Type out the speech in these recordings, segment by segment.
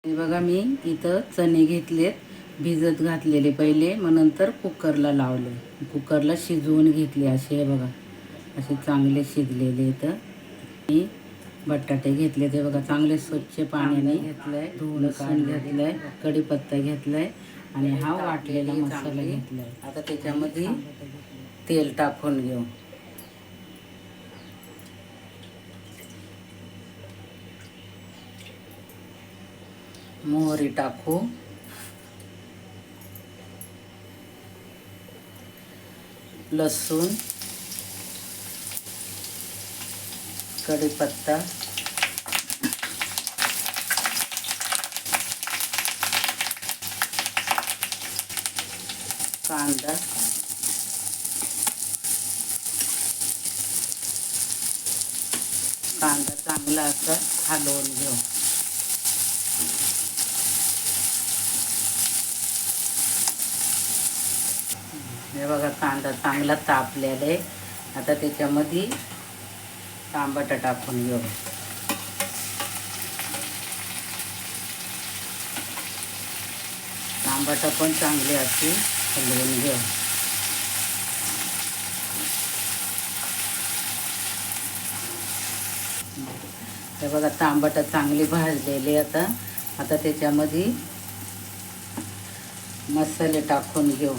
हे बघा मी इथं चणे घेतलेत भिजत घातलेले पहिले, मग नंतर कुकरला लावले. कुकरला शिजवून घेतले. असे हे बघा, असे चांगले शिजलेले. इथं मी बटाटे घेतले, ते बघा चांगले स्वच्छ पाण्याने घेतलंय, धुवून लसूण घेतलंय, कढीपत्ता घेतलाय आणि हा वाटलेला मसाला घेतलाय. आता त्याच्यामध्ये तेल टाकून घेऊ. मोहरी टाकू, लसूण, कढीपत्ता, कांदा, कांदा चांगला असं हलवून घेऊ. हे बघा कांदा चांगला तापलेला आहे. आता त्याच्यामध्ये टमाटर टाकून घेऊ. टमाटर पण चांगले असे हलवून घेऊ. हे बघा टमाटर चांगली भाजलेली. आता त्याच्यामध्ये मसाले टाकून घेऊ.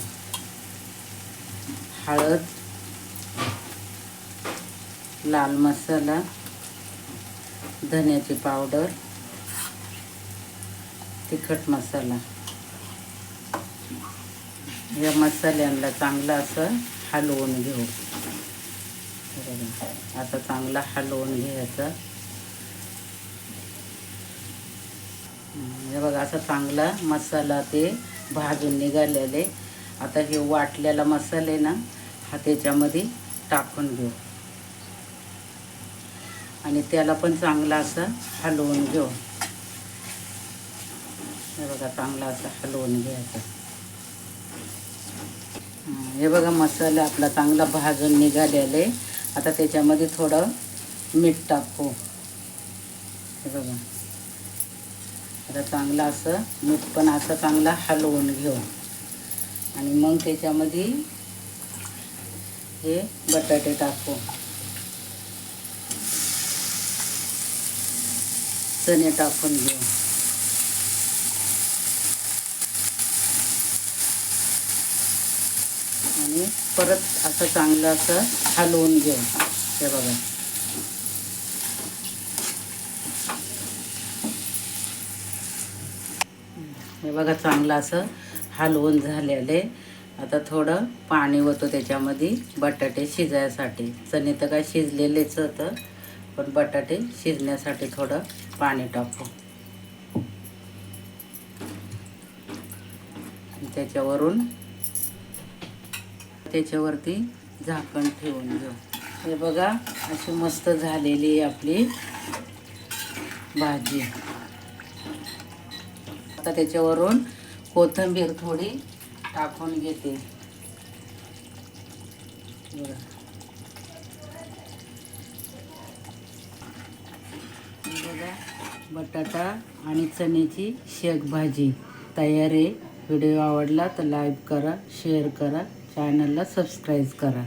हळद, लाल मसाला, धन्याची पावडर, तिखट मसाला. या मसाल्यांना चांगलं असं हलवून घेऊ. आता चांगला हलवून घ्यायचं. हे बघा असं चांगला मसाला ते भाजून निघालेले. आता हे वाटलेला मसाले ना हा त्याच्यामध्ये टाकून घेऊ आणि त्याला पण चांगला असं हलवून घेऊ. हे बघा चांगला असं हलवून घ्यायचं. हे बघा मसाला आपला चांगला भाजून निघालेले. आता त्याच्यामध्ये थोडं मीठ टाकू. हे बघा आता चांगलं असं मीठ पण असं चांगला हलवून घेऊ आणि मग त्याच्यामध्ये हे बटाटे टाकू, चणे टाकून घेऊ आणि परत असं चांगलं असं हलवून घेऊ. हे बघा हे बघा चांगलं असं हलवून झालेले. आता थोडं पाणी होतं त्याच्यामध्ये बटाटे शिजायसाठी. चणे तर काय शिजलेलेच होतं, पण बटाटे शिजण्यासाठी थोडं पाणी टाकू. त्याच्यावरती झाकण ठेवून घेऊ. हे बघा अशी मस्त झालेली आपली भाजी. आता त्याच्यावरून कोथिंबीर थोडी टाकून घेते. बघा बटाटा आणि चण्याची शेक भाजी तयार आहे. व्हिडिओ आवडला तर लाईक करा, शेअर करा, चॅनलला सबस्क्राईब करा.